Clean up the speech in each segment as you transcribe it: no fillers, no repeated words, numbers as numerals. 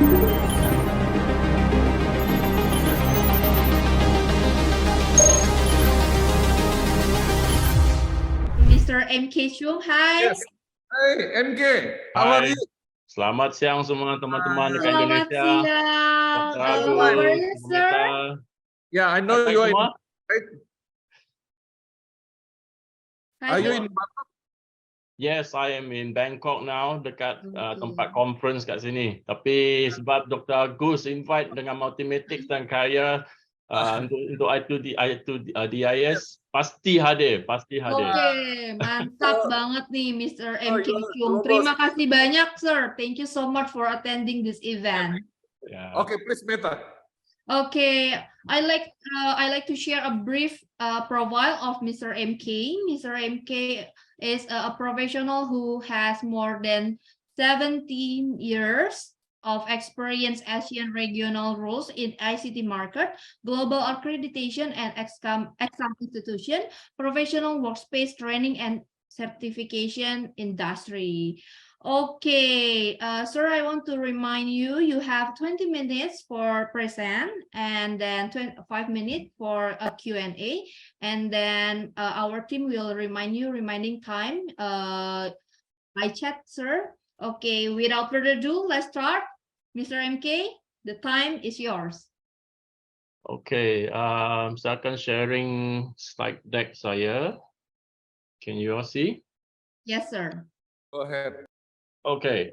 Mr. MK Choong, hi. Yes. Hey, MK, how are Hai. you? Selamat siang semua teman-teman dekat Selamat Indonesia. siang. Dr. How Agus, How are you, Bu sir? Meta. Yeah, I know Baik you are in, semua? right? Hi, Are you sir. in Bangkok? Yes, I am in Bangkok now, dekat Okay. tempat conference kat sini. Tapi sebab Dr. Agus invite dengan Mathematics dan Karya untuk I2DIS, pasti hadir. Oke, mantap banget nih Mr. MK Choong. global. Terima kasih banyak, sir. Thank you so much for attending this event. Yeah. Okay, please, Meta. Okay, I like to share a brief profile of Mr. MK. Mr. MK is a professional who has more than 17 years of experience Asian regional roles in ICT market, global accreditation and exam institution, professional workspace training and certification industry. Okay, sir, I want to remind you, you have 20 minutes for present and then 5 minutes for a Q&A. And then our team will reminding time by chat, sir. Okay, without further ado, let's start. Mr. MK, the time is yours. Okay, saya akan sharing slide deck saya. Can you all see? Yes, sir. Go ahead. Okay,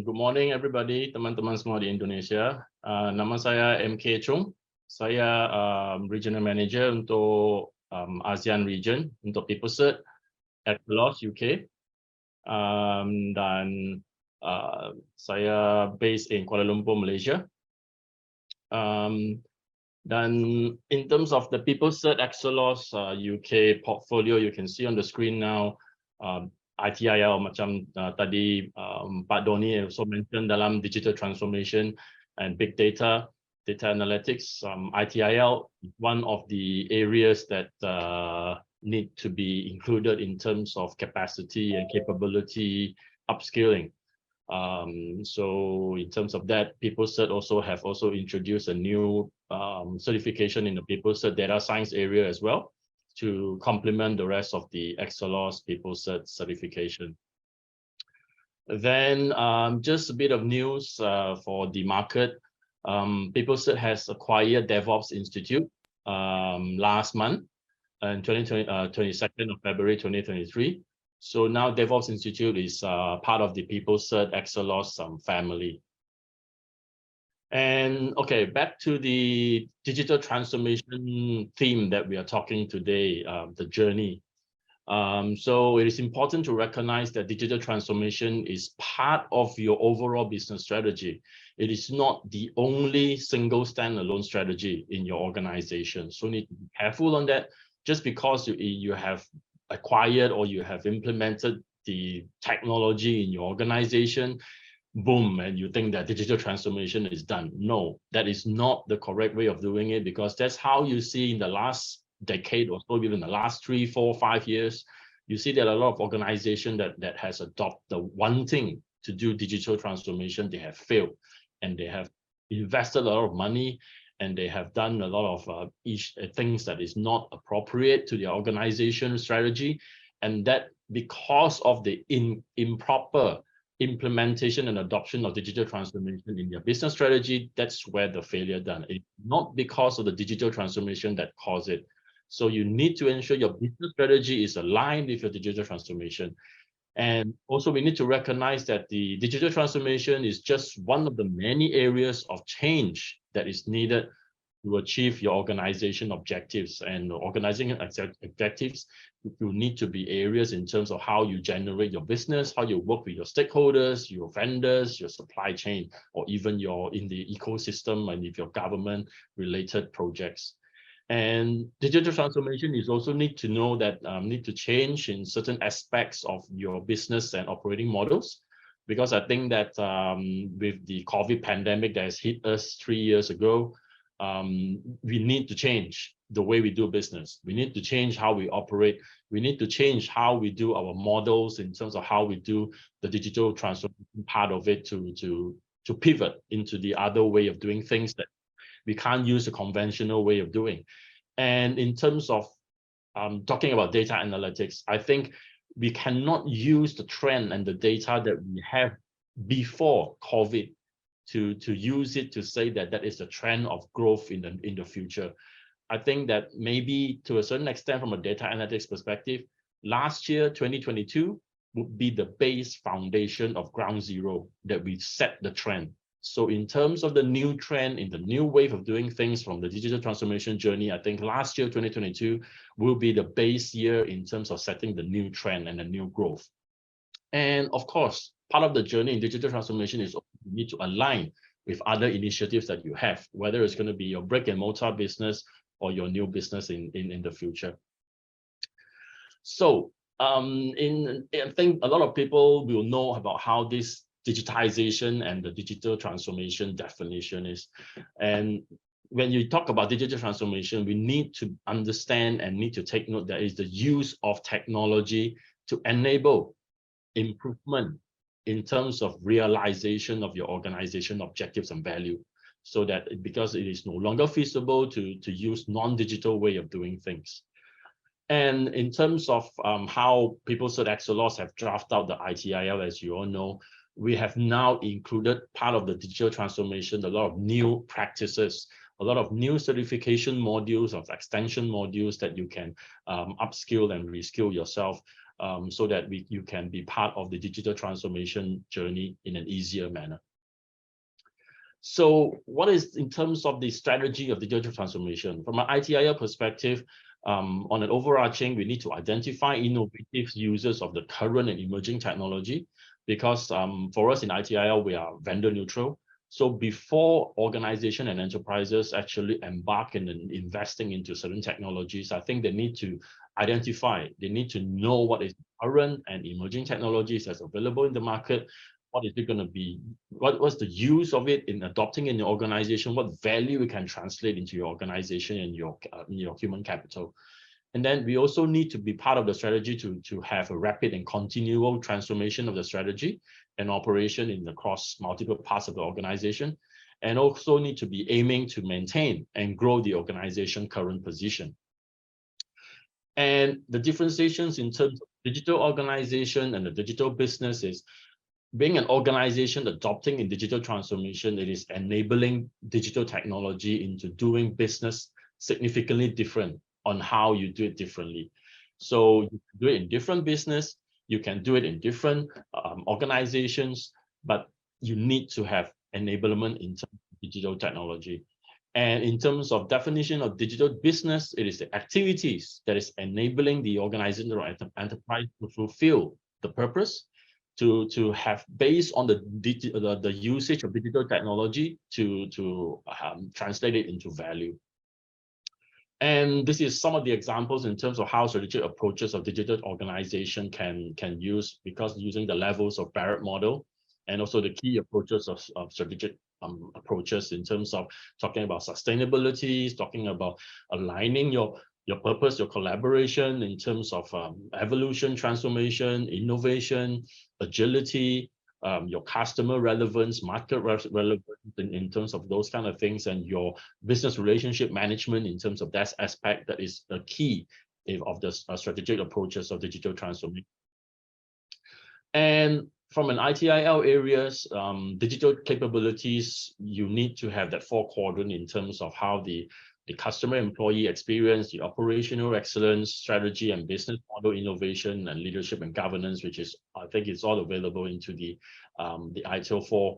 good morning everybody, teman-teman semua di Indonesia. Nama saya MK Choong. Saya Regional Manager untuk ASEAN Region untuk PeopleCert at Los UK. Dan saya based in Kuala Lumpur, Malaysia. Dan in terms of the PeopleCert Excelos UK portfolio, you can see on the screen now, ITIL macam tadi Pak Doni also mentioned dalam digital transformation and big data analytics. ITIL, one of the areas that need to be included in terms of capacity and capability upskilling. So in terms of that, PeopleCert have also introduced a new certification in the PeopleCert data science area as well, to complement the rest of the Excelos PeopleCert certification. Then just a bit of news for the market. PeopleCert has acquired DevOps Institute last month, on 22nd of February 2023. So now DevOps Institute is part of the PeopleCert Excelos family. And okay, back to the digital transformation theme that we are talking today, the journey. So it is important to recognize that digital transformation is part of your overall business strategy. It is not the only single standalone strategy in your organization. So you need to be careful on that. Just because you have acquired or you have implemented the technology in your organization, boom, and you think that digital transformation is done. No, that is not the correct way of doing it, because that's how you see in the last decade or so, even the last 3, 4, 5 years, you see that a lot of organizations that has adopted the one thing to do digital transformation, they have failed, and they have invested a lot of money, and they have done a lot of things that is not appropriate to their organization strategy, and that because of the improper implementation and adoption of digital transformation in their business strategy, that's where the failure done. It's not because of the digital transformation that caused it. So you need to ensure your business strategy is aligned with your digital transformation. And also we need to recognize that the digital transformation is just one of the many areas of change that is needed to achieve your organization objectives. And organizing objectives, you need to be areas in terms of how you generate your business, how you work with your stakeholders, your vendors, your supply chain, or even in the ecosystem and with your government related projects. And digital transformation is also need to know that need to change in certain aspects of your business and operating models, because I think that with the COVID pandemic that has hit us 3 years ago, we need to change the way we do business. We need to change how we operate. We need to change how we do our models in terms of how we do the digital transformation part of it to to pivot into the other way of doing things that we can't use the conventional way of doing. And in terms of talking about data analytics, I think we cannot use the trend and the data that we have before COVID to use it to say that that is the trend of growth in the future. I think that maybe to a certain extent from a data analytics perspective, last year, 2022, would be the base foundation of ground zero that we set the trend. So in terms of the new trend, in the new wave of doing things from the digital transformation journey, I think last year, 2022, will be the base year in terms of setting the new trend and the new growth. And of course, part of the journey in digital transformation is you need to align with other initiatives that you have, whether it's going to be your brick and mortar business or your new business in the future. So I think a lot of people will know about how this digitization and the digital transformation definition is. And when you talk about digital transformation, we need to understand and need to take note that is the use of technology to enable improvement in terms of realization of your organization objectives and value, so that because it is no longer feasible to use non-digital way of doing things. And in terms of how PeopleCert Excelos have drafted out the ITIL, as you all know, we have now included part of the digital transformation, a lot of new practices, a lot of new certification modules, of extension modules that you can upskill and reskill yourself, so that you can be part of the digital transformation journey in an easier manner. So what is in terms of the strategy of digital transformation? From an ITIL perspective, on an overarching, we need to identify innovative users of the current and emerging technology, because for us in ITIL, we are vendor neutral. So before organization and enterprises actually embark in investing into certain technologies, I think they need to identify, they need to know what is current and emerging technologies that's available in the market. What is it going to be? What's the use of it in adopting in your organization? What value it can translate into your organization and your human capital? And then we also need to be part of the strategy to have a rapid and continual transformation of the strategy and operation in across multiple parts of the organization, and also need to be aiming to maintain and grow the organization current position. And the differentiations in terms of digital organization and the digital business is, being an organization adopting in digital transformation, it is enabling digital technology into doing business significantly different on how you do it differently. So you can do it in different business, you can do it in different organizations, but you need to have enablement in terms of digital technology. And in terms of definition of digital business, it is the activities that is enabling the organization or enterprise to fulfill the purpose, to have based on the usage of digital technology to translate it into value. And this is some of the examples in terms of how strategic approaches of digital organization can use, because using the levels of Barrett model, and also the key approaches of strategic approaches in terms of talking about sustainability, talking about aligning your purpose, your collaboration in terms of evolution, transformation, innovation, agility, your customer relevance, market relevance in terms of those kind of things, and your business relationship management in terms of that aspect. That is the key of the strategic approaches of digital transformation. And from an ITIL areas, digital capabilities, you need to have that 4 quadrant in terms of how the customer employee experience, the operational excellence, strategy and business model innovation, and leadership and governance, which is, I think it's all available into the ITIL 4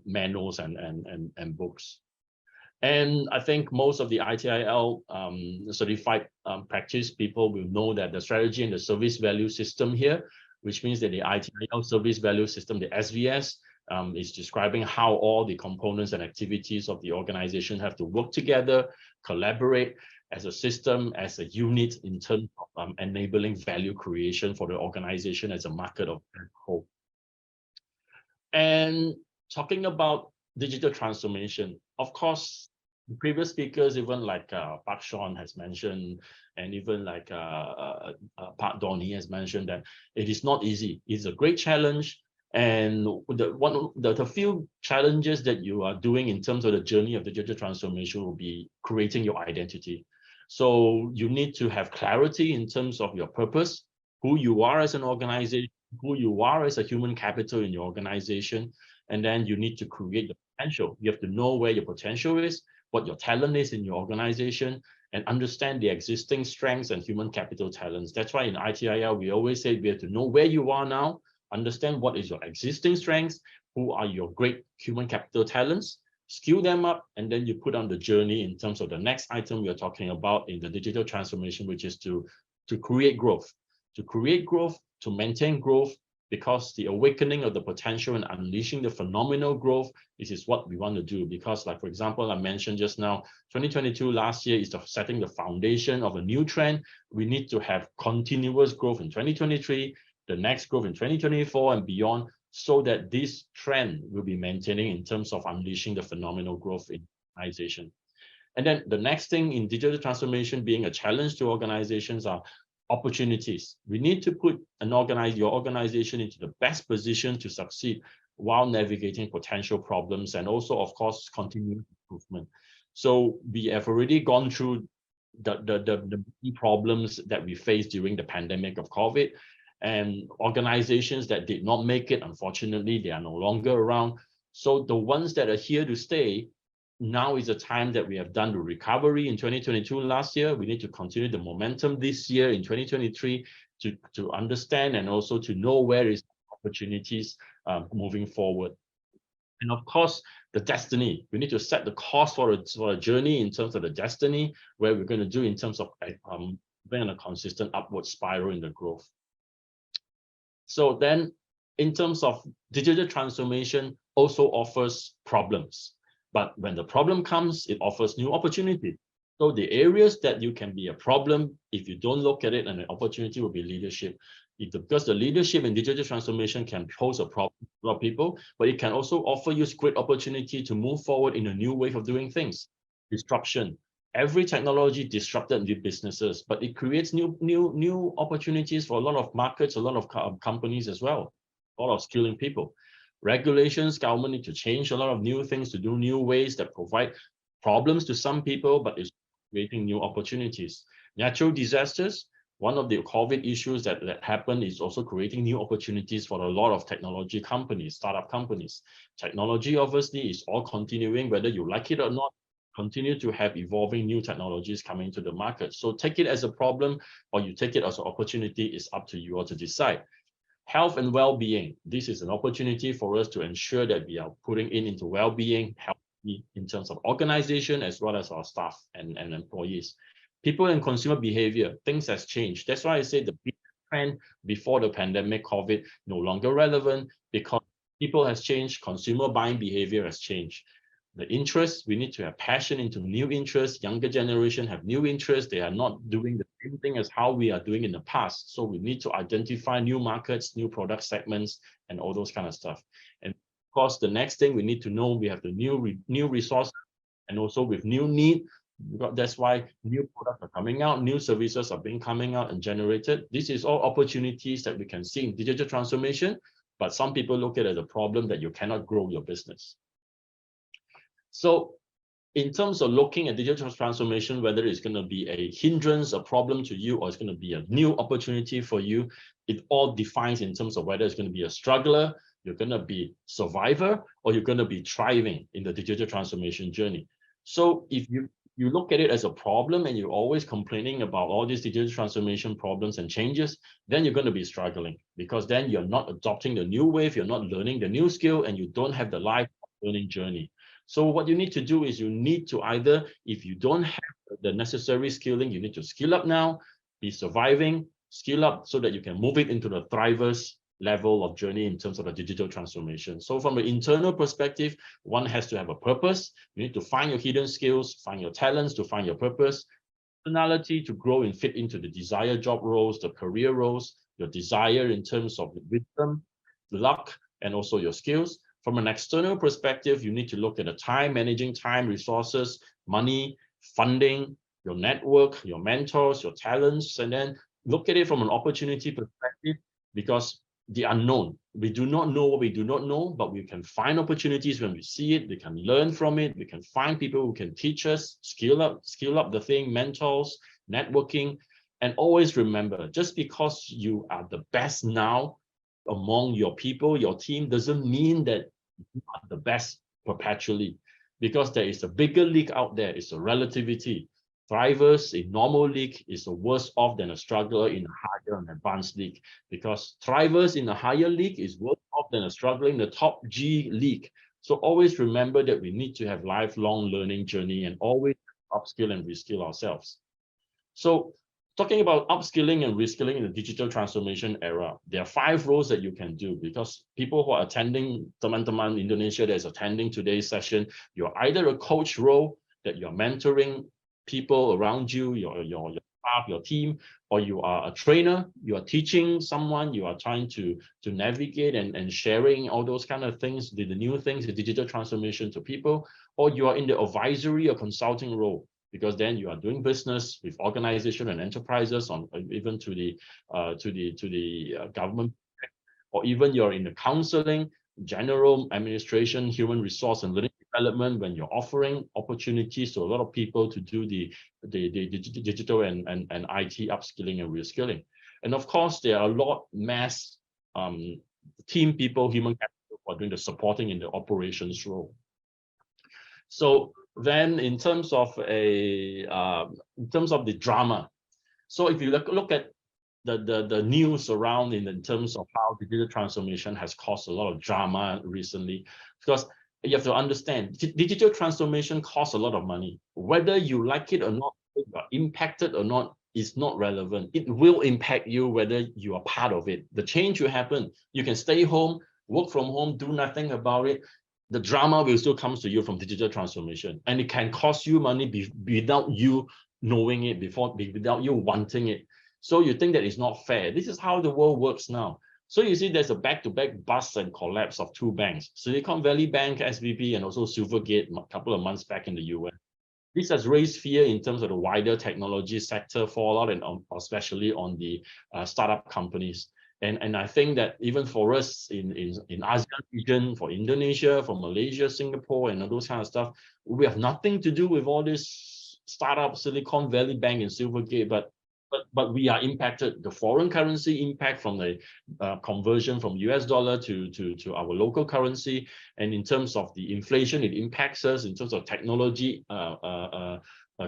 manuals and books. And I think most of the ITIL certified practice people will know that the strategy and the service value system here, which means that the ITIL service value system, the SVS, is describing how all the components and activities of the organization have to work together, collaborate as a system, as a unit in terms of enabling value creation for the organization as a market of whole. And talking about digital transformation, of course, the previous speakers, even like Park Sean has mentioned, and even like Park Donnie has mentioned, that it is not easy. It's a great challenge. And the few challenges that you are doing in terms of the journey of digital transformation will be creating your identity. So you need to have clarity in terms of your purpose, who you are as an organization, who you are as a human capital in your organization, and then you need to create the potential. You have to know where your potential is, what your talent is in your organization, and understand the existing strengths and human capital talents. That's why in ITIL, we always say we have to know where you are now, understand what is your existing strengths, who are your great human capital talents, skill them up, and then you put on the journey in terms of the next item we are talking about in the digital transformation, which is to create growth. To create growth, to maintain growth, because the awakening of the potential and unleashing the phenomenal growth, this is what we want to do. Because, like, for example, I mentioned just now, 2022 last year is setting the foundation of a new trend. We need to have continuous growth in 2023, the next growth in 2024 and beyond, so that this trend will be maintaining in terms of unleashing the phenomenal growth in organization. And then the next thing in digital transformation being a challenge to organizations are opportunities. We need to put your organization into the best position to succeed while navigating potential problems and also, of course, continuing improvement. So we have already gone through the problems that we faced during the pandemic of COVID, and organizations that did not make it, unfortunately, they are no longer around. So the ones that are here to stay, now is the time that we have done the recovery in 2022 last year. We need to continue the momentum this year in 2023 to understand and also to know where is opportunities moving forward. And of course, the destiny. We need to set the course for a journey in terms of the destiny, where we're going to do in terms of being a consistent upward spiral in the growth. So then, in terms of digital transformation, also offers problems. But when the problem comes, it offers new opportunity. So the areas that you can be a problem, if you don't look at it, and an opportunity will be leadership. Because the leadership in digital transformation can pose a problem to a lot of people, but it can also offer you great opportunity to move forward in a new way of doing things. Disruption. Every technology disrupted new businesses, but it creates new opportunities for a lot of markets, a lot of companies as well, a lot of skilling people. Regulations, government need to change a lot of new things to do new ways that provide problems to some people, but it's creating new opportunities. Natural disasters, one of the COVID issues that happened is also creating new opportunities for a lot of technology companies, startup companies. Technology obviously is all continuing, whether you like it or not, continue to have evolving new technologies coming to the market. So take it as a problem or you take it as an opportunity, is up to you all to decide. Health and well-being. This is an opportunity for us to ensure that we are putting into well-being, health in terms of organization as well as our staff and employees. People and consumer behavior, things has changed. That's why I say the big trend before the pandemic COVID no longer relevant, because people has changed, consumer buying behavior has changed. The interest, we need to have passion into new interests. Younger generation have new interests. They are not doing the same thing as how we are doing in the past. So we need to identify new markets, new product segments, and all those kind of stuff. And of course, the next thing we need to know, we have the new resource, and also with new need. That's why new products are coming out, new services are coming out and generated. This is all opportunities that we can see in digital transformation, but some people look at it as a problem that you cannot grow your business. So in terms of looking at digital transformation, whether it's going to be a hindrance, a problem to you, or it's going to be a new opportunity for you, it all defines in terms of whether it's going to be a struggler, you're going to be survivor, or you're going to be thriving in the digital transformation journey. So if you look at it as a problem and you're always complaining about all these digital transformation problems and changes, then you're going to be struggling, because then you're not adopting the new wave, you're not learning the new skill, and you don't have the life learning journey. So what you need to do is you need to either, if you don't have the necessary skilling, you need to skill up now, be surviving, skill up so that you can move it into the thrivers level of journey in terms of the digital transformation. So from an internal perspective, one has to have a purpose. You need to find your hidden skills, find your talents to find your purpose, personality to grow and fit into the desired job roles, the career roles, your desire in terms of wisdom, luck, and also your skills. From an external perspective, you need to look at the time, managing time, resources, money, funding, your network, your mentors, your talents, and then look at it from an opportunity perspective, because the unknown. We do not know what we do not know, but we can find opportunities when we see it. We can learn from it. We can find people who can teach us, skill up the thing, mentors, networking. And always remember, just because you are the best now among your people, your team, doesn't mean that you are the best perpetually, because there is a bigger league out there. It's a relativity. Thrivers in normal league is worse off than a struggler in a higher and advanced league, because thrivers in a higher league is worse off than a struggler in the top G league. So always remember that we need to have lifelong learning journey and always upskill and reskill ourselves. So talking about upskilling and reskilling in the digital transformation era, there are 5 roles that you can do, because people who are attending teman-teman Indonesia that is attending today's session, you're either a coach role that you're mentoring people around you, your staff, your team, or you are a trainer, you are teaching someone, you are trying to navigate and sharing all those kind of things, the new things, the digital transformation to people, or you are in the advisory or consulting role, because then you are doing business with organization and enterprises, on even to the government, or even you're in the counseling, general administration, human resource and learning development, when you're offering opportunities to a lot of people to do the digital and IT upskilling and reskilling. And of course, there are a lot mass team people, human capital, who are doing the supporting in the operations role. So then in terms of the drama, so if you look at the news around in terms of how digital transformation has caused a lot of drama recently, because you have to understand, digital transformation costs a lot of money. Whether you like it or not, you are impacted or not, is not relevant. It will impact you whether you are part of it. The change will happen. You can stay home, work from home, do nothing about it. The drama will still come to you from digital transformation, and it can cost you money without you knowing it, without you wanting it. So you think that it's not fair. This is how the world works now. So you see there's a back-to-back bust and collapse of 2 banks, Silicon Valley Bank, SVB, and also Silvergate a couple of months back in the US. This has raised fear in terms of the wider technology sector fallout, and especially on the startup companies. And I think that even for us in ASEAN region, for Indonesia, for Malaysia, Singapore, and all those kind of stuff, we have nothing to do with all this startup, Silicon Valley Bank and Silvergate, but we are impacted. The foreign currency impact from the conversion from US dollar to our local currency, and in terms of the inflation, it impacts us. In terms of technology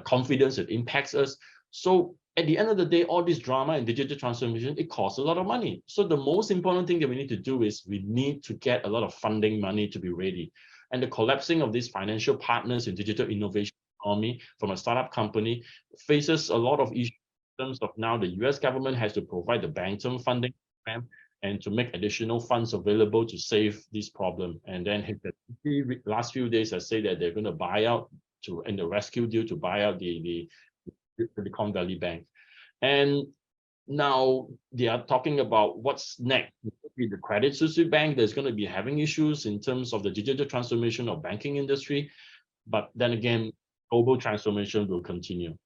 confidence, it impacts us. So at the end of the day, all this drama and digital transformation, it costs a lot of money. So the most important thing that we need to do is we need to get a lot of funding money to be ready. And the collapsing of these financial partners in digital innovation economy from a startup company faces a lot of issues. In terms of now, the US government has to provide the bank term funding program and to make additional funds available to save this problem. And then the last few days, I say that they're going to buy out in the rescue deal to buy out the Silicon Valley Bank. And now they are talking about what's next. The Credit Suisse Bank, there's going to be having issues in terms of the digital transformation of banking industry. But then again, global transformation will continue.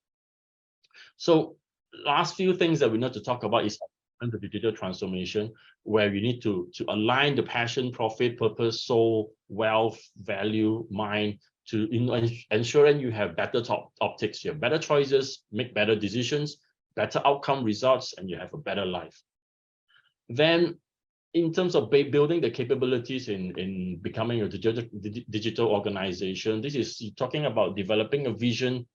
So last few things that we need to talk about is the digital transformation, where we need to align the passion, profit, purpose, soul, wealth, value, mind, to ensure you have better optics, you have better choices, make better decisions, better outcome results, and you have a better life. Then in terms of building the capabilities in becoming a digital organization, this is talking about developing a vision,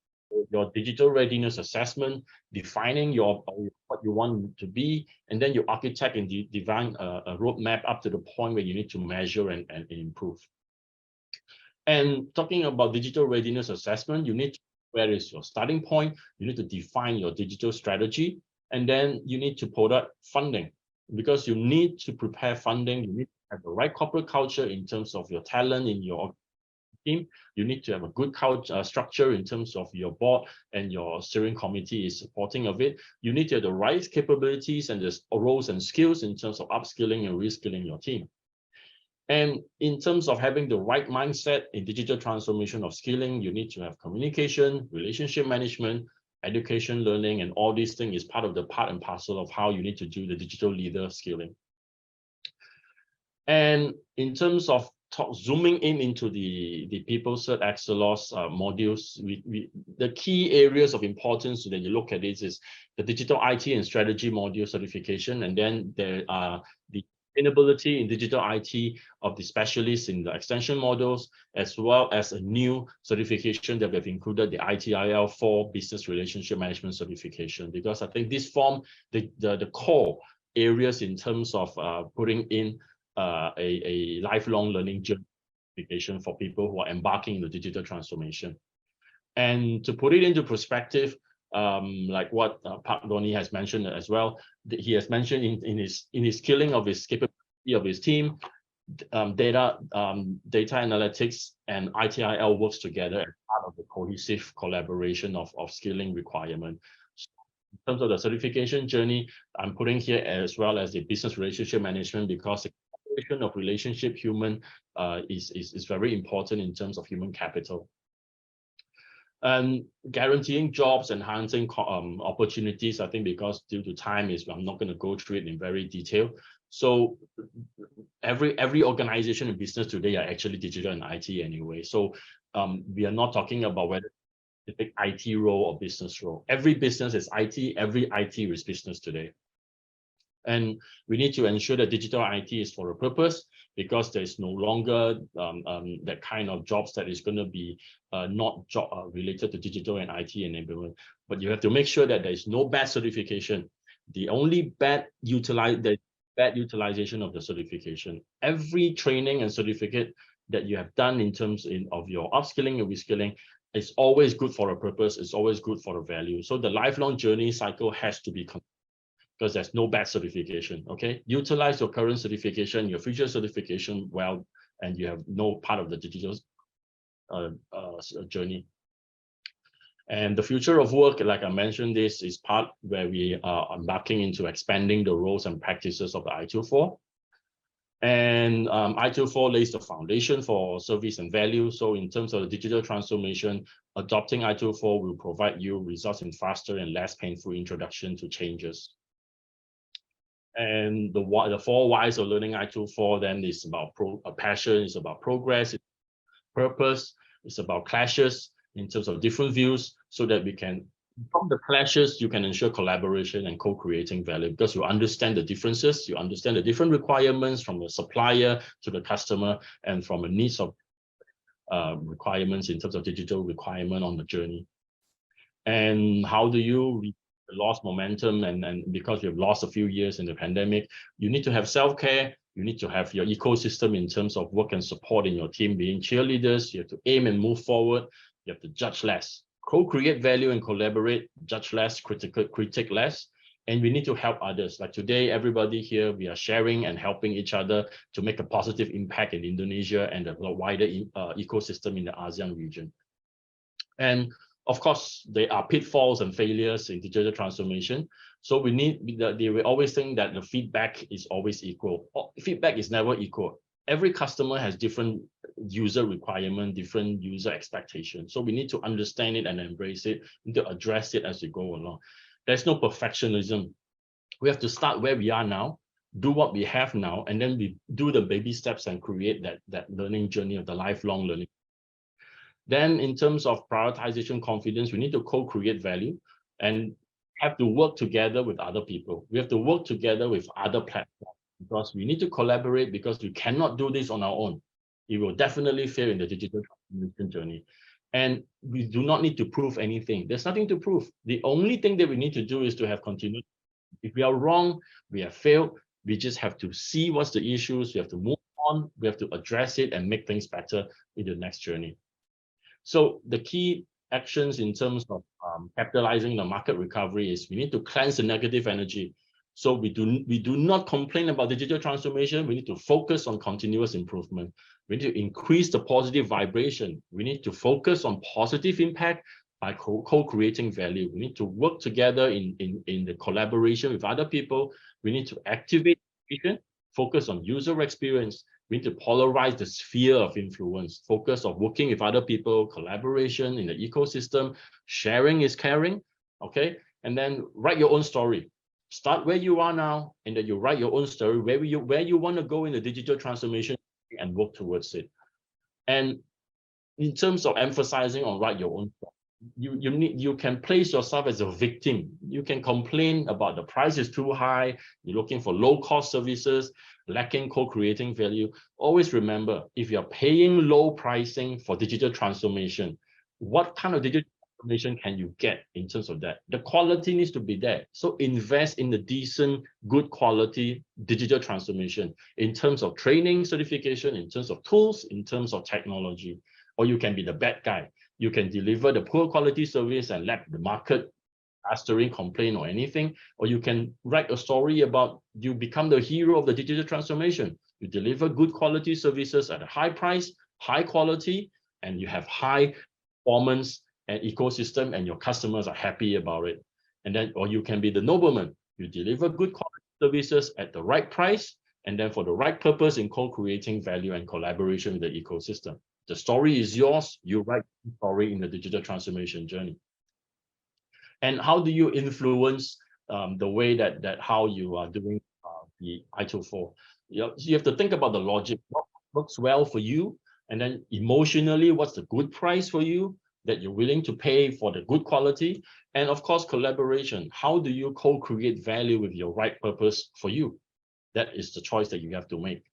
your digital readiness assessment, defining what you want to be, and then you architect and define a roadmap up to the point where you need to measure and improve. And talking about digital readiness assessment, you need to, where is your starting point? You need to define your digital strategy, and then you need to product funding, because you need to prepare funding. You need to have the right corporate culture in terms of your talent in your team. You need to have a good culture structure in terms of your board, and your steering committee is supporting of it. You need to have the right capabilities and the roles and skills in terms of upskilling and reskilling your team. And in terms of having the right mindset in digital transformation of skilling, you need to have communication, relationship management, education, learning, and all these things is part and parcel of how you need to do the digital leader skilling. And in terms of zooming into the PeopleCert Excelos modules, the key areas of importance that you look at is the digital IT and strategy module certification, and then there are the sustainability in digital IT of the specialists in the extension modules, as well as a new certification that we've included, the ITIL 4 Business Relationship Management certification, because I think this form the core areas in terms of putting in a lifelong learning journey for people who are embarking in the digital transformation. And to put it into perspective, like what Park Donnie has mentioned as well, he has mentioned in his skilling of his capability of his team, data analytics and ITIL works together as part of the cohesive collaboration of skilling requirement. So in terms of the certification journey, I'm putting here as well as the business relationship management, because the of relationship human is very important in terms of human capital. And guaranteeing jobs, enhancing opportunities, I think because due to time I'm not going to go through it in very detail. So every organization in business today are actually digital and IT anyway. So we are not talking about whether it's a IT role or business role. Every business is IT, every IT is business today. And we need to ensure that digital IT is for a purpose, because there's no longer that kind of jobs that is going to be not job related to digital and IT enablement. But you have to make sure that there is no bad certification. The only bad utilization of the certification. Every training and certificate that you have done in terms of your upskilling and reskilling is always good for a purpose. It's always good for a value. So the lifelong journey cycle has to be because there's no bad certification. Okay, utilize your current certification, your future certification well, and you have no part of the digital journey. And the future of work, like I mentioned, this is part where we are embarking into expanding the roles and practices of the ITIL 4. And ITIL 4 lays the foundation for service and value. So in terms of the digital transformation, adopting ITIL 4 will provide you results in faster and less painful introduction to changes. And the 4 whys of learning ITIL 4 then is about passion, it's about progress, it's purpose, it's about clashes in terms of different views, so that we can, from the clashes, you can ensure collaboration and co-creating value, because you understand the differences, you understand the different requirements from the supplier to the customer, and from the needs of requirements in terms of digital requirement on the journey. And how do you lost momentum, and because you've lost a few years in the pandemic, you need to have self-care, you need to have your ecosystem in terms of work and support in your team being cheerleaders, you have to aim and move forward, you have to judge less, co-create value and collaborate, judge less, critique less, and we need to help others. Like today, everybody here, we are sharing and helping each other to make a positive impact in Indonesia and the wider ecosystem in the ASEAN region. And of course, there are pitfalls and failures in digital transformation. So they will always think that the feedback is always equal. Feedback is never equal. Every customer has different user requirement, different user expectations. So we need to understand it and embrace it, we need to address it as we go along. There's no perfectionism. We have to start where we are now, do what we have now, and then we do the baby steps and create that learning journey of the lifelong learning. Then in terms of prioritization confidence, we need to co-create value and have to work together with other people. We have to work together with other platforms, because we need to collaborate, because we cannot do this on our own. It will definitely fail in the digital transformation journey. And we do not need to prove anything. There's nothing to prove. The only thing that we need to do is to have continued. If we are wrong, we have failed, we just have to see what's the issues, we have to move on, we have to address it and make things better in the next journey. So the key actions in terms of capitalizing the market recovery is we need to cleanse the negative energy. So we do not complain about digital transformation. We need to focus on continuous improvement. We need to increase the positive vibration. We need to focus on positive impact by co-creating value. We need to work together in the collaboration with other people. We need to activate vision, focus on user experience. We need to polarize the sphere of influence, focus on working with other people, collaboration in the ecosystem, sharing is caring, okay? And then write your own story. Start where you are now, and then you write your own story, where you want to go in the digital transformation and work towards it. And in terms of emphasizing on write your own story, you can place yourself as a victim. You can complain about the price is too high, you're looking for low-cost services, lacking co-creating value. Always remember, if you're paying low pricing for digital transformation, what kind of digital transformation can you get in terms of that? The quality needs to be there. So invest in the decent, good quality digital transformation in terms of training, certification, in terms of tools, in terms of technology. Or you can be the bad guy. You can deliver the poor quality service and let the market astering complain or anything. Or you can write a story about you become the hero of the digital transformation. You deliver good quality services at a high price, high quality, and you have high performance and ecosystem, and your customers are happy about it. And then, or you can be the nobleman. You deliver good quality services at the right price, and then for the right purpose in co-creating value and collaboration with the ecosystem. The story is yours. You write the story in the digital transformation journey. And how do you influence the way that how you are doing the ITIL 4? You have to think about the logic. What works well for you, and then emotionally, what's the good price for you that you're willing to pay for the good quality? And of course, collaboration. How do you co-create value with your right purpose for you? That is the choice that you have to make.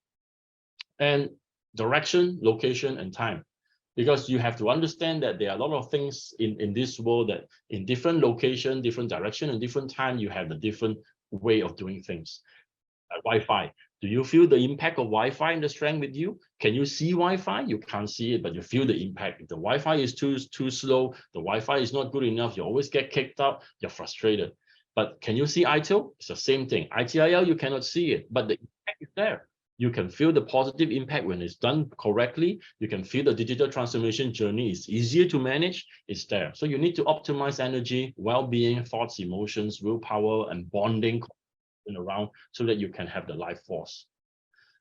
And direction, location, and time. Because you have to understand that there are a lot of things in this world that in different location, different direction, and different time, you have a different way of doing things. Like Wi-Fi. Do you feel the impact of Wi-Fi and the strength with you? Can you see Wi-Fi? You can't see it, but you feel the impact. If the Wi-Fi is too slow, the Wi-Fi is not good enough, you always get kicked out, you're frustrated. But can you see ITIL? It's the same thing. ITIL, you cannot see it, but the impact is there. You can feel the positive impact when it's done correctly. You can feel the digital transformation journey is easier to manage. It's there. So you need to optimize energy, well-being, thoughts, emotions, willpower, and bonding around so that you can have the life force.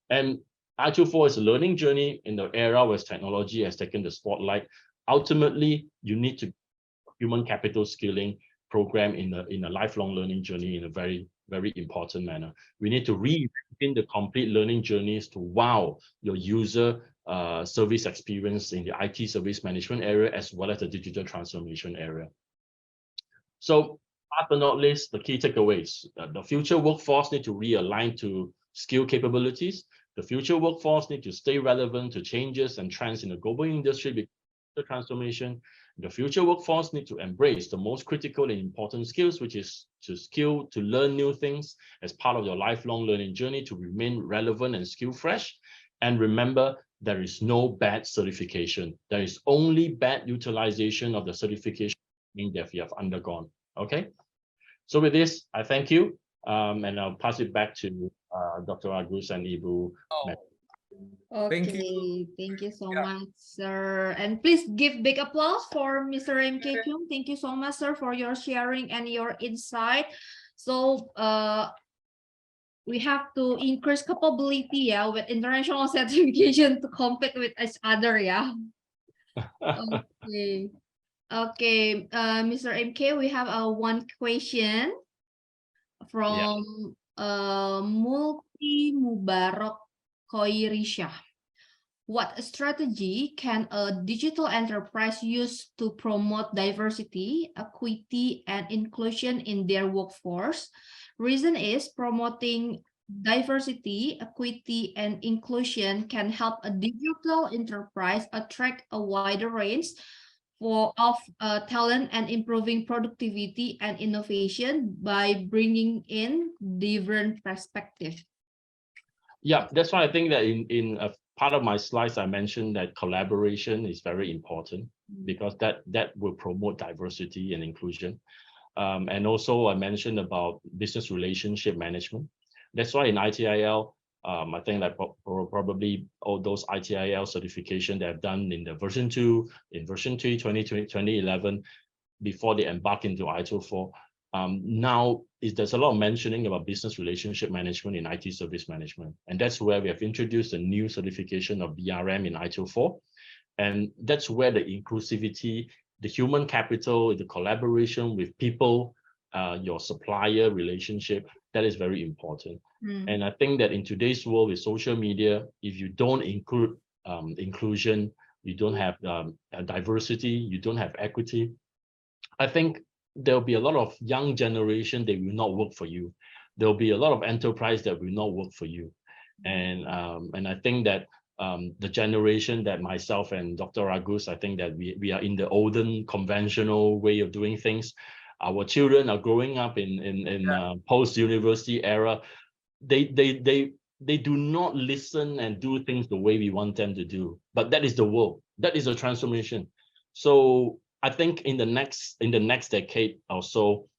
And ITIL 4 is a learning journey in the era where technology has taken the spotlight. Ultimately, you need to human capital skilling program in a lifelong learning journey in a very, very important manner. We need to reimagine the complete learning journeys to wow your user service experience in the IT service management area as well as the digital transformation area. So last but not least, the key takeaways. The future workforce need to realign to skill capabilities. The future workforce need to stay relevant to changes and trends in the global industry because of the transformation. The future workforce need to embrace the most critical and important skills, which is to learn new things as part of your lifelong learning journey to remain relevant and skill fresh. And remember, there is no bad certification. There is only bad utilization of the certification that you have undergone. Okay. So with this, I thank you, and I'll pass it back to Dr. Agus and Ibu. Okay, thank you so much, sir. And please give big applause for Mr. MK Choong. Thank you so much, sir, for your sharing and your insight. So we have to increase capability, yeah, with international certification to compete with each other, yeah. Okay. Okay, Mr. MK, we have one question from Multi Mubarak Khoirisha. What strategy can a digital enterprise use to promote diversity, equity, and inclusion in their workforce? Reason is promoting diversity, equity, and inclusion can help a digital enterprise attract a wider range of talent and improving productivity and innovation by bringing in different perspectives. Yeah, that's why I think that in a part of my slides, I mentioned that collaboration is very important because that will promote diversity and inclusion. And also I mentioned about business relationship management. That's why in ITIL, I think that probably all those ITIL certification they have done in the version 2, in version 3, 2011, before they embark into ITIL 4. Now there's a lot of mentioning about business relationship management in IT service management. And that's where we have introduced a new certification of BRM in ITIL 4. And that's where the inclusivity, the human capital, the collaboration with people your supplier relationship. That is very important. Mm. And I think that in today's world with social media, if you don't include inclusion, you don't have diversity, you don't have equity, I think there'll be a lot of young generation that will not work for you. There'll be a lot of enterprise that will not work for you. And I think that the generation that myself and Dr. Agus, I think that we are in the olden conventional way of doing things. Our children are growing up in post-university era. They do not listen and do things the way we want them to do. But that is the world. That is a transformation. So I think in the next decade or so,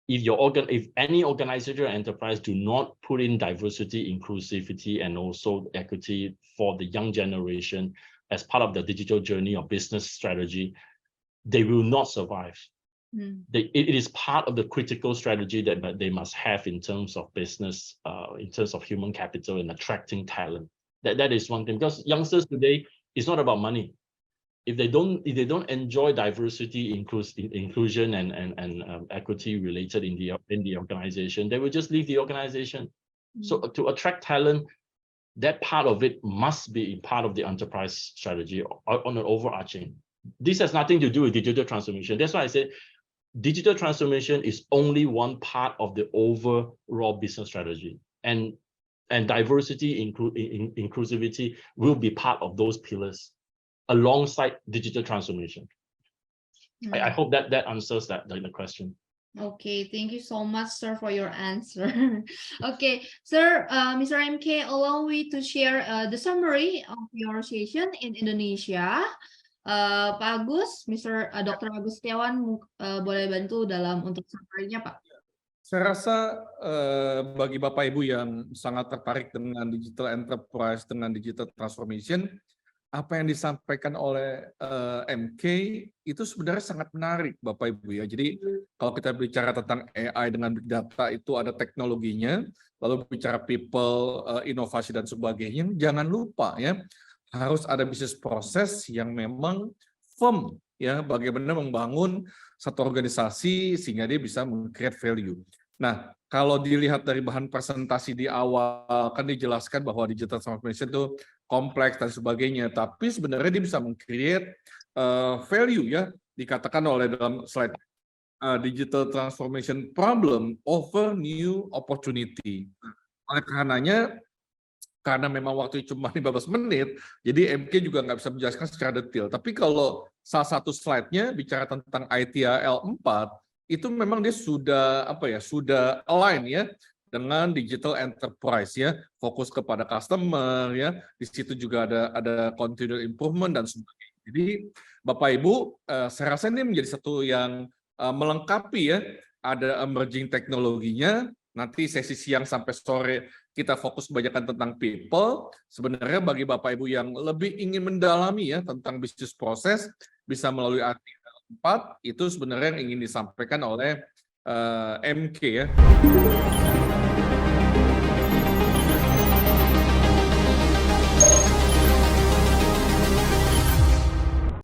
if any organization or enterprise do not put in diversity, inclusivity, and also equity for the young generation as part of the digital journey or business strategy, they will not survive. It is part of the critical strategy that they must have in terms of business, in terms of human capital and attracting talent. That is one thing, because youngsters today, it's not about money. If they don't enjoy diversity, inclusion, and equity related in the organization, they will just leave the organization. So to attract talent, that part of it must be part of the enterprise strategy on an overarching. This has nothing to do with digital transformation. That's why I said digital transformation is only one part of the overall business strategy, and diversity, inclusivity will be part of those pillars alongside digital transformation. I hope that answers the question. Okay, thank you so much, sir, for your answer. Okay, sir, Mr. MK, allow me to share the summary of your session in Indonesia. Pak Agus, Dr. Agus Setiawan, boleh bantu untuk summary-nya, Pak? Saya rasa bagi Bapak Ibu yang sangat tertarik dengan digital enterprise, dengan digital transformation, apa yang disampaikan oleh MK itu sebenarnya sangat menarik, Bapak Ibu ya. Jadi kalau kita bicara tentang AI dengan big data, itu ada teknologinya, lalu bicara people, inovasi dan sebagainya, jangan lupa ya, harus ada bisnis proses yang memang firm ya, bagaimana membangun satu organisasi sehingga dia bisa meng-create value. Nah, kalau dilihat dari bahan presentasi di awal kan dijelaskan bahwa digital transformation itu kompleks dan sebagainya, tapi sebenarnya dia bisa meng-create value ya, dikatakan oleh dalam slide digital transformation problem over new opportunity. Oleh karenanya, karena memang waktu cuma 15 menit, jadi MK juga nggak bisa menjelaskan secara detail. Tapi kalau salah satu slide-nya bicara tentang ITIL 4, itu memang dia sudah sudah align ya dengan digital enterprise ya, fokus kepada customer ya. Di situ juga ada continuous improvement dan sebagainya. Jadi Bapak Ibu, saya rasa ini menjadi satu yang melengkapi ya, ada emerging teknologinya. Nanti sesi siang sampai sore kita fokus kebanyakan tentang people. Sebenarnya bagi Bapak Ibu yang lebih ingin mendalami ya tentang bisnis proses, bisa melalui ITIL 4, itu sebenarnya yang ingin disampaikan oleh MK ya.